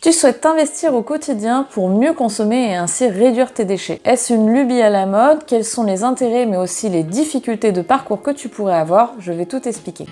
Tu souhaites t'investir au quotidien pour mieux consommer et ainsi réduire tes déchets. Est-ce une lubie à la mode? Quels sont les intérêts mais aussi les difficultés de parcours que tu pourrais avoir? Je vais tout expliquer.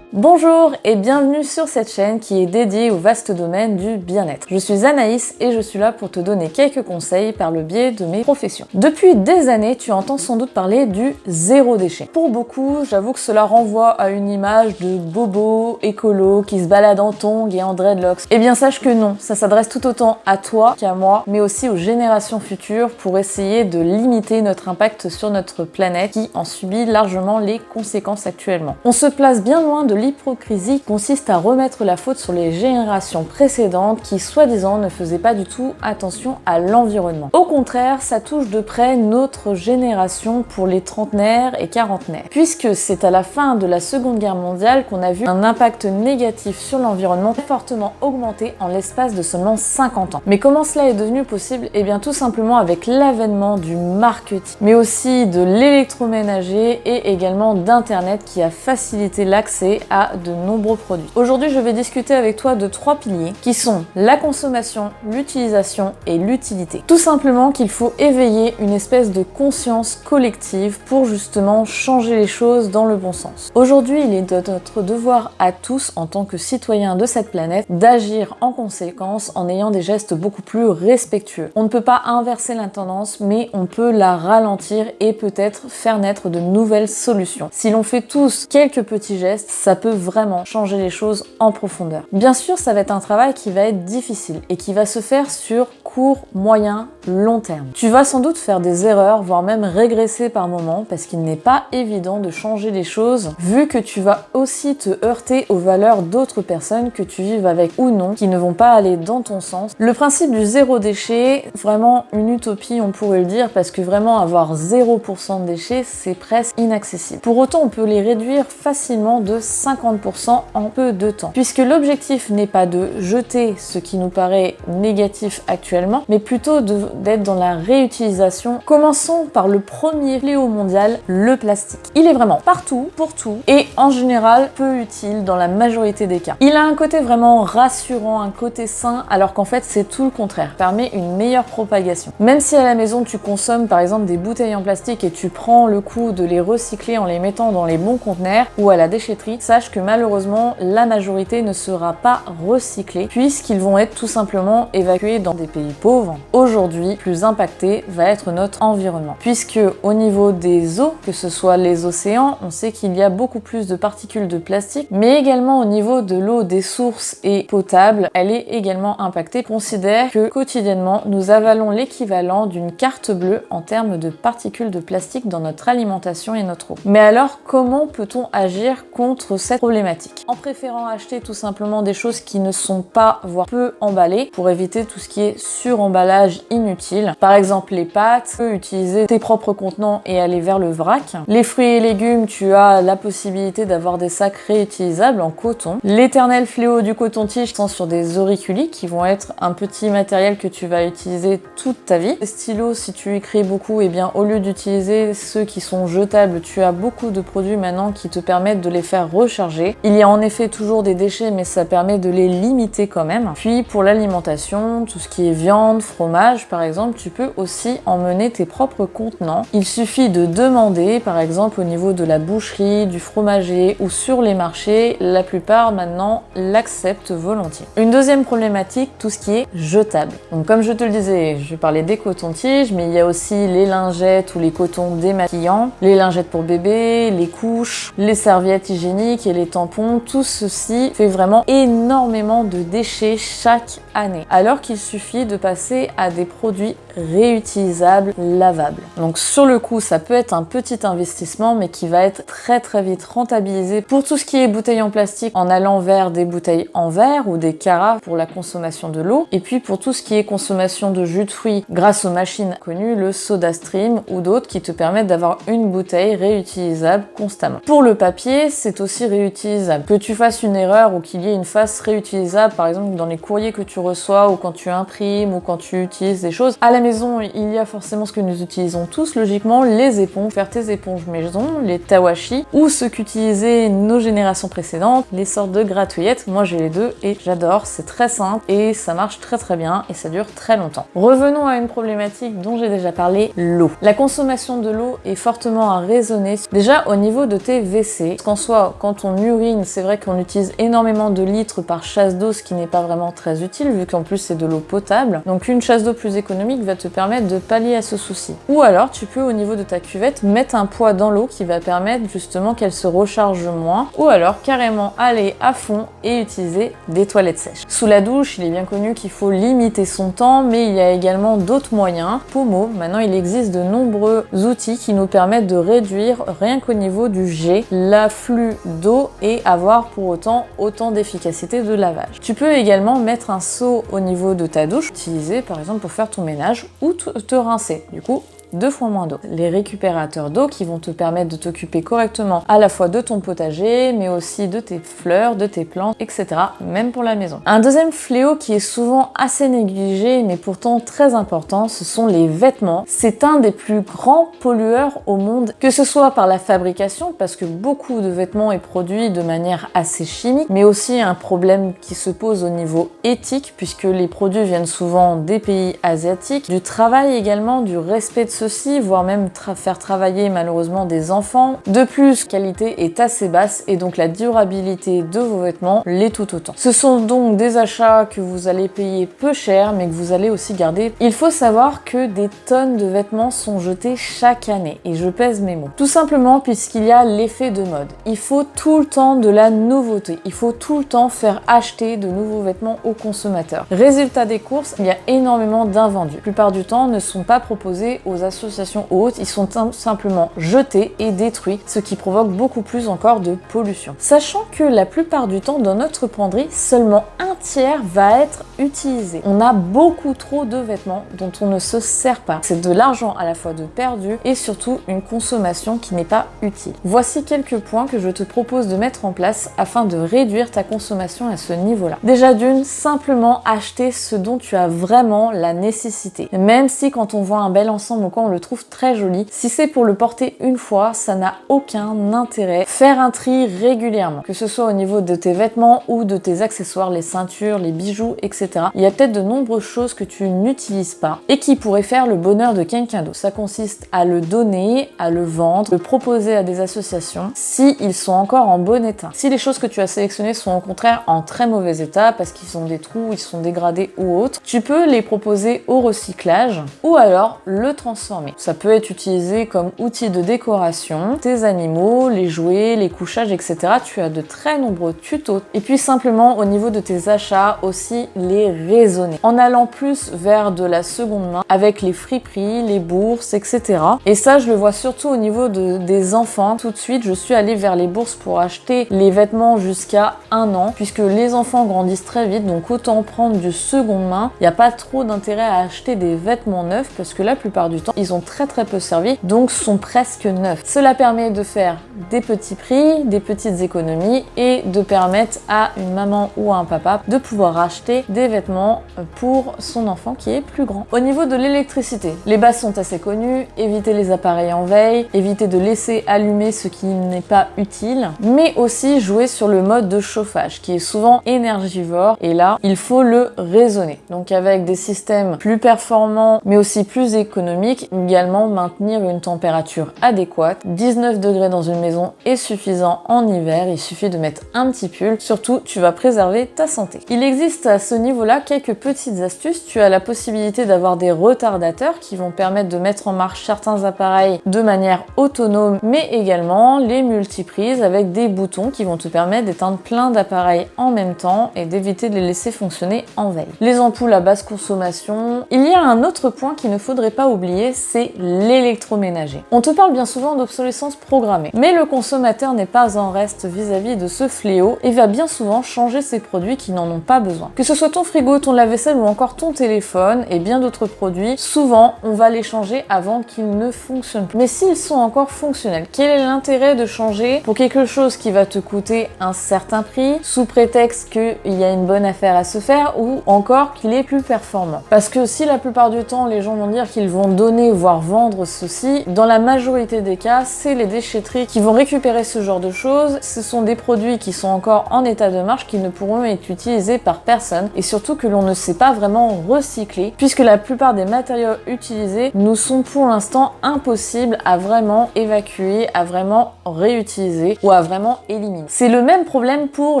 Bonjour et bienvenue sur cette chaîne qui est dédiée au vaste domaine du bien-être. Je suis Anaïs et je suis là pour te donner quelques conseils par le biais de mes professions. Depuis des années, tu entends sans doute parler du zéro déchet. Pour beaucoup, j'avoue que cela renvoie à une image de bobo écolo qui se balade en tongs et en dreadlocks. Eh bien sache que non, ça s'adresse tout autant à toi qu'à moi, mais aussi aux générations futures pour essayer de limiter notre impact sur notre planète qui en subit largement les conséquences actuellement. On se place bien loin de l'hypocrisie consiste à remettre la faute sur les générations précédentes qui, soi-disant, ne faisaient pas du tout attention à l'environnement. Au contraire, ça touche de près notre génération pour les trentenaires et quarantenaires, puisque c'est à la fin de la Seconde Guerre mondiale qu'on a vu un impact négatif sur l'environnement fortement augmenter en l'espace de seulement 50 ans. Mais comment cela est devenu possible? Eh bien tout simplement avec l'avènement du marketing, mais aussi de l'électroménager et également d'Internet qui a facilité l'accès à de nombreux produits. Aujourd'hui, je vais discuter avec toi de 3 piliers qui sont la consommation, l'utilisation et l'utilité. Tout simplement qu'il faut éveiller une espèce de conscience collective pour justement changer les choses dans le bon sens. Aujourd'hui, il est de notre devoir à tous, en tant que citoyens de cette planète, d'agir en conséquence en ayant des gestes beaucoup plus respectueux. On ne peut pas inverser la tendance, mais on peut la ralentir et peut-être faire naître de nouvelles solutions. Si l'on fait tous quelques petits gestes, ça peut vraiment changer les choses en profondeur. Bien sûr, ça va être un travail qui va être difficile et qui va se faire sur court, moyen, long terme. Tu vas sans doute faire des erreurs, voire même régresser par moments, parce qu'il n'est pas évident de changer les choses, vu que tu vas aussi te heurter aux valeurs d'autres personnes que tu vives avec ou non, qui ne vont pas aller dans ton sens. Le principe du zéro déchet, vraiment une utopie, on pourrait le dire, parce que vraiment avoir 0% de déchets, c'est presque inaccessible. Pour autant, on peut les réduire facilement de 50% en peu de temps. Puisque l'objectif n'est pas de jeter ce qui nous paraît négatif actuellement, mais plutôt d'être dans la réutilisation. Commençons par le premier fléau mondial, le plastique. Il est vraiment partout, pour tout, et en général peu utile dans la majorité des cas. Il a un côté vraiment rassurant, un côté sain, alors qu'en fait c'est tout le contraire. Ça permet une meilleure propagation. Même si à la maison tu consommes par exemple des bouteilles en plastique et tu prends le coup de les recycler en les mettant dans les bons conteneurs ou à la déchetterie, sache que malheureusement la majorité ne sera pas recyclée puisqu'ils vont être tout simplement évacués dans des pays pauvres. Aujourd'hui, plus impacté va être notre environnement, puisque au niveau des eaux, que ce soit les océans, on sait qu'il y a beaucoup plus de particules de plastique, mais également au niveau de l'eau des sources et potable, elle est également impactée. Considère que quotidiennement nous avalons l'équivalent d'une carte bleue en termes de particules de plastique dans notre alimentation et notre eau. Mais alors comment peut-on agir contre cette problématique? En préférant acheter tout simplement des choses qui ne sont pas, voire peu emballées, pour éviter tout ce qui est suremballage inutile. Par exemple les pâtes, tu peux utiliser tes propres contenants et aller vers le vrac. Les fruits et légumes, tu as la possibilité d'avoir des sacs réutilisables en coton. L'éternel fléau du coton-tige sont sur des auriculis qui vont être un petit matériel que tu vas utiliser toute ta vie. Les stylos, si tu écris beaucoup, et bien au lieu d'utiliser ceux qui sont jetables, tu as beaucoup de produits maintenant qui te permettent de les faire recharger. Il y a en effet toujours des déchets, mais ça permet de les limiter quand même. Puis pour l'alimentation, tout ce qui est viande, fromage par exemple, tu peux aussi emmener tes propres contenants. Il suffit de demander, par exemple au niveau de la boucherie, du fromager ou sur les marchés, la plupart maintenant l'acceptent volontiers. Une deuxième problématique, tout ce qui est jetable. Donc comme je te le disais, je parlais des cotons-tiges, mais il y a aussi les lingettes ou les cotons démaquillants, les lingettes pour bébé, les couches, les serviettes hygiéniques et les tampons. Tout ceci fait vraiment énormément de déchets chaque année, alors qu'il suffit de passer à des produits réutilisables, lavables. Donc sur le coup, ça peut être un petit investissement, mais qui va être très vite rentabilisé pour tout ce qui est bouteilles en plastique, en allant vers des bouteilles en verre ou des carafes pour la consommation de l'eau, et puis pour tout ce qui est consommation de jus de fruits, grâce aux machines connues, le SodaStream ou d'autres qui te permettent d'avoir une bouteille réutilisable constamment. Pour le papier, c'est aussi réutilisable. Que tu fasses une erreur ou qu'il y ait une face réutilisable, par exemple dans les courriers que tu reçois ou quand tu imprimes ou quand tu utilises des choses choses. À la maison, il y a forcément ce que nous utilisons tous, logiquement, les éponges. Faire tes éponges maison, les tawashi, ou ce qu'utilisaient nos générations précédentes, les sortes de gratouillettes. Moi j'ai les deux et j'adore, c'est très simple et ça marche très très bien et ça dure très longtemps. Revenons à une problématique dont j'ai déjà parlé, l'eau. La consommation de l'eau est fortement à raisonner. Déjà au niveau de tes WC, parce qu'en soi, quand on urine, c'est vrai qu'on utilise énormément de litres par chasse d'eau, ce qui n'est pas vraiment très utile vu qu'en plus c'est de l'eau potable. Donc une chasse d'eau plus économique va te permettre de pallier à ce souci. Ou alors tu peux au niveau de ta cuvette mettre un poids dans l'eau qui va permettre justement qu'elle se recharge moins, ou alors carrément aller à fond et utiliser des toilettes sèches. Sous la douche, il est bien connu qu'il faut limiter son temps, mais il y a également d'autres moyens. Pommeau, maintenant il existe de nombreux outils qui nous permettent de réduire rien qu'au niveau du jet l'afflux d'eau et avoir pour autant d'efficacité de lavage. Tu peux également mettre un seau au niveau de ta douche, utilisé par exemple pour faire ton ménage ou te rincer. Du coup, 2 fois moins d'eau. Les récupérateurs d'eau qui vont te permettre de t'occuper correctement à la fois de ton potager, mais aussi de tes fleurs, de tes plantes, etc. Même pour la maison. Un deuxième fléau qui est souvent assez négligé, mais pourtant très important, ce sont les vêtements. C'est un des plus grands pollueurs au monde, que ce soit par la fabrication, parce que beaucoup de vêtements est produit de manière assez chimique, mais aussi un problème qui se pose au niveau éthique, puisque les produits viennent souvent des pays asiatiques, du travail également, du respect de ceci, voire même faire travailler malheureusement des enfants. De plus, la qualité est assez basse et donc la durabilité de vos vêtements l'est tout autant. Ce sont donc des achats que vous allez payer peu cher mais que vous allez aussi garder. Il faut savoir que des tonnes de vêtements sont jetés chaque année et je pèse mes mots. Tout simplement puisqu'il y a l'effet de mode. Il faut tout le temps de la nouveauté. Il faut tout le temps faire acheter de nouveaux vêtements aux consommateurs. Résultat des courses, il y a énormément d'invendus. La plupart du temps ne sont pas proposés aux associations hautes, ils sont simplement jetés et détruits, ce qui provoque beaucoup plus encore de pollution. Sachant que la plupart du temps dans notre penderie, seulement un tiers va être utilisé. On a beaucoup trop de vêtements dont on ne se sert pas. C'est de l'argent à la fois de perdu et surtout une consommation qui n'est pas utile. Voici quelques points que je te propose de mettre en place afin de réduire ta consommation à ce niveau-là. Déjà d'une, simplement acheter ce dont tu as vraiment la nécessité. Même si quand on voit un bel ensemble on le trouve très joli, si c'est pour le porter une fois, ça n'a aucun intérêt. Faire un tri régulièrement, que ce soit au niveau de tes vêtements ou de tes accessoires, les ceintures, les bijoux, etc. Il y a peut-être de nombreuses choses que tu n'utilises pas et qui pourraient faire le bonheur de quelqu'un d'autre. Ça consiste à le donner, à le vendre, le proposer à des associations si ils sont encore en bon état. Si les choses que tu as sélectionnées sont au contraire en très mauvais état parce qu'ils ont des trous, ils sont dégradés ou autres, tu peux les proposer au recyclage ou alors le transformer. Ça peut être utilisé comme outil de décoration, tes animaux, les jouets, les couchages, etc. Tu as de très nombreux tutos. Et puis simplement au niveau de tes achats aussi les raisonner. En allant plus vers de la seconde main avec les friperies, les bourses, etc. Et ça je le vois surtout au niveau des enfants. Tout de suite je suis allée vers les bourses pour acheter les vêtements jusqu'à 1 an puisque les enfants grandissent très vite donc autant prendre du seconde main. Il n'y a pas trop d'intérêt à acheter des vêtements neufs parce que la plupart du temps ils ont très peu servi, donc sont presque neufs. Cela permet de faire des petits prix, des petites économies et de permettre à une maman ou à un papa de pouvoir acheter des vêtements pour son enfant qui est plus grand. Au niveau de l'électricité, les bases sont assez connues, éviter les appareils en veille, éviter de laisser allumer ce qui n'est pas utile, mais aussi jouer sur le mode de chauffage qui est souvent énergivore et là, il faut le raisonner. Donc avec des systèmes plus performants mais aussi plus économiques, également maintenir une température adéquate. 19 degrés dans une maison est suffisant en hiver, il suffit de mettre un petit pull. Surtout, tu vas préserver ta santé. Il existe à ce niveau-là quelques petites astuces. Tu as la possibilité d'avoir des retardateurs qui vont permettre de mettre en marche certains appareils de manière autonome, mais également les multiprises avec des boutons qui vont te permettre d'éteindre plein d'appareils en même temps et d'éviter de les laisser fonctionner en veille. Les ampoules à basse consommation. Il y a un autre point qu'il ne faudrait pas oublier, sujet, c'est l'électroménager. On te parle bien souvent d'obsolescence programmée, mais le consommateur n'est pas en reste vis-à-vis de ce fléau et va bien souvent changer ses produits qui n'en ont pas besoin. Que ce soit ton frigo, ton lave-vaisselle ou encore ton téléphone et bien d'autres produits, souvent on va les changer avant qu'ils ne fonctionnent plus. Mais s'ils sont encore fonctionnels, quel est l'intérêt de changer pour quelque chose qui va te coûter un certain prix sous prétexte qu'il y a une bonne affaire à se faire ou encore qu'il est plus performant? Parce que si la plupart du temps les gens vont dire qu'ils vont donner voire vendre ceci, dans la majorité des cas c'est les déchetteries qui vont récupérer ce genre de choses. Ce sont des produits qui sont encore en état de marche qui ne pourront être utilisés par personne et surtout que l'on ne sait pas vraiment recycler puisque la plupart des matériaux utilisés nous sont pour l'instant impossibles à vraiment évacuer, à vraiment réutiliser ou à vraiment éliminer. C'est le même problème pour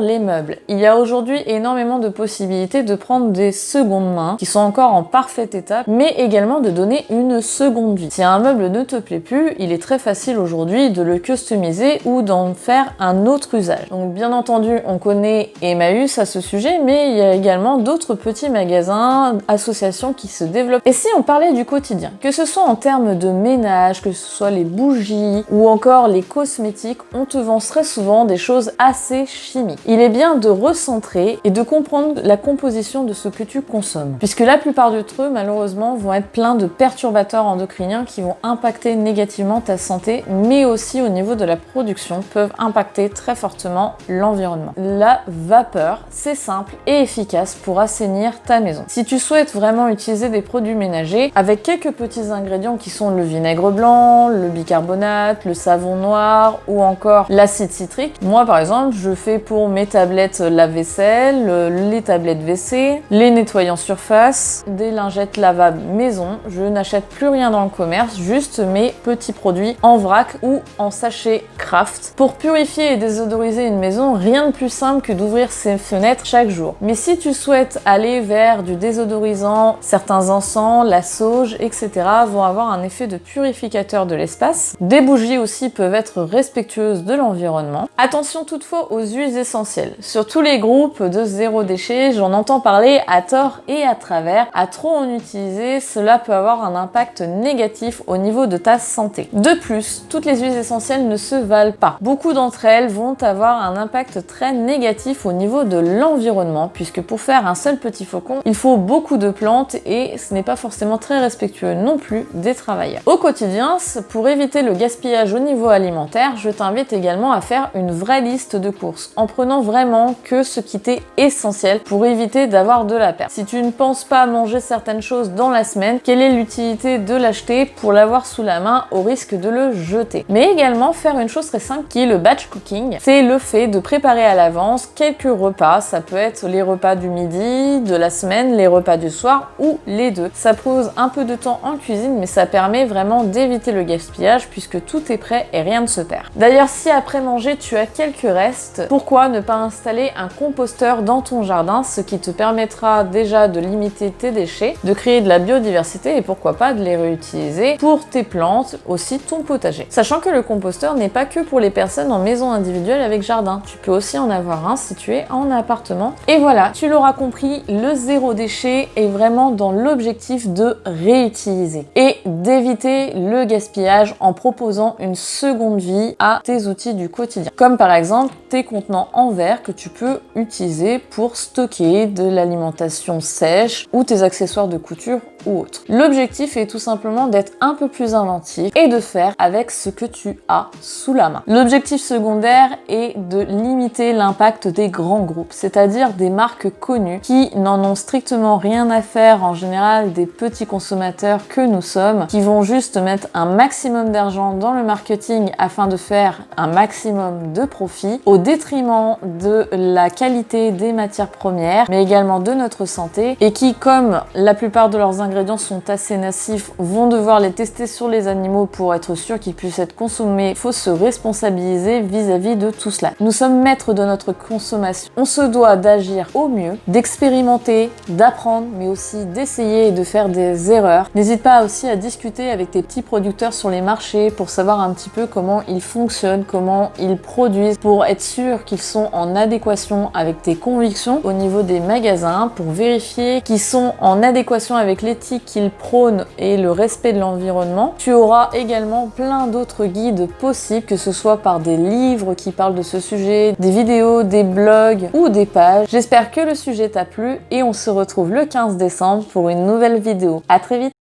les meubles. Il y a aujourd'hui énormément de possibilités de prendre des secondes mains qui sont encore en parfait état mais également de donner une seconde vie. Si un meuble ne te plaît plus, il est très facile aujourd'hui de le customiser ou d'en faire un autre usage. Donc bien entendu, on connaît Emmaüs à ce sujet, mais il y a également d'autres petits magasins, associations qui se développent. Et si on parlait du quotidien, que ce soit en termes de ménage, que ce soit les bougies ou encore les cosmétiques, on te vend très souvent des choses assez chimiques. Il est bien de recentrer et de comprendre la composition de ce que tu consommes, puisque la plupart d'entre eux, malheureusement, vont être pleins de perturbateurs endocriniens qui vont impacter négativement ta santé, mais aussi au niveau de la production, peuvent impacter très fortement l'environnement. La vapeur, c'est simple et efficace pour assainir ta maison. Si tu souhaites vraiment utiliser des produits ménagers avec quelques petits ingrédients qui sont le vinaigre blanc, le bicarbonate, le savon noir ou encore l'acide citrique, moi par exemple je fais pour mes tablettes lave-vaisselle, les tablettes WC, les nettoyants surface, des lingettes lavables maison, je n'achète plus rien dans le commerce, juste mes petits produits en vrac ou en sachet craft. Pour purifier et désodoriser une maison, rien de plus simple que d'ouvrir ses fenêtres chaque jour. Mais si tu souhaites aller vers du désodorisant, certains encens, la sauge, etc. vont avoir un effet de purificateur de l'espace. Des bougies aussi peuvent être respectueuses de l'environnement. Attention toutefois aux huiles essentielles. Sur tous les groupes de zéro déchet, j'en entends parler à tort et à travers. À trop en utiliser, cela peut avoir un impact négatif au niveau de ta santé. De plus, toutes les huiles essentielles ne se valent pas. Beaucoup d'entre elles vont avoir un impact très négatif au niveau de l'environnement, puisque pour faire un seul petit faucon, il faut beaucoup de plantes et ce n'est pas forcément très respectueux non plus des travailleurs. Au quotidien, pour éviter le gaspillage au niveau alimentaire, je t'invite également à faire une vraie liste de courses, en prenant vraiment que ce qui t'est essentiel pour éviter d'avoir de la perte. Si tu ne penses pas manger certaines choses dans la semaine, quelle est l'utilité de l'acheter pour l'avoir sous la main au risque de le jeter? Mais également faire une chose très simple qui est le batch cooking. C'est le fait de préparer à l'avance quelques repas. Ça peut être les repas du midi, de la semaine, les repas du soir ou les deux. Ça pose un peu de temps en cuisine, mais ça permet vraiment d'éviter le gaspillage puisque tout est prêt et rien ne se perd. D'ailleurs, si après manger tu as quelques restes, pourquoi ne pas installer un composteur dans ton jardin, ce qui te permettra déjà de limiter tes déchets, de créer de la biodiversité et pourquoi pas de les réutiliser pour tes plantes, aussi ton potager. Sachant que le composteur n'est pas que pour les personnes en maison individuelle avec jardin, tu peux aussi en avoir un si tu es en appartement. Et voilà, tu l'auras compris, le zéro déchet est vraiment dans l'objectif de réutiliser et d'éviter le gaspillage en proposant une seconde vie à tes outils du quotidien. Comme par exemple tes contenants en verre que tu peux utiliser pour stocker de l'alimentation sèche ou tes accessoires de couture ou autre. L'objectif est tout simplement d'être un peu plus inventif et de faire avec ce que tu as sous la main. L'objectif secondaire est de limiter l'impact des grands groupes, c'est-à-dire des marques connues qui n'en ont strictement rien à faire en général des petits consommateurs que nous sommes, qui vont juste mettre un maximum d'argent dans le marketing afin de faire un maximum de profit au détriment de la qualité des matières premières, mais également de notre santé et qui, comme la plupart de leurs ingrédients sont assez nocifs, vont devoir les tester sur les animaux pour être sûr qu'ils puissent être consommés. Il faut se responsabiliser vis-à-vis de tout cela. Nous sommes maîtres de notre consommation. On se doit d'agir au mieux, d'expérimenter, d'apprendre, mais aussi d'essayer et de faire des erreurs. N'hésite pas aussi à discuter avec tes petits producteurs sur les marchés pour savoir un petit peu comment ils fonctionnent, comment ils produisent, pour être sûr qu'ils sont en adéquation avec tes convictions au niveau des magasins, pour vérifier qu'ils sont en adéquation avec l'éthique qu'ils prônent et le respect de l'environnement. Tu auras également plein d'autres guides possibles, que ce soit par des livres qui parlent de ce sujet, des vidéos, des blogs ou des pages. J'espère que le sujet t'a plu et on se retrouve le 15 décembre pour une nouvelle vidéo. À très vite!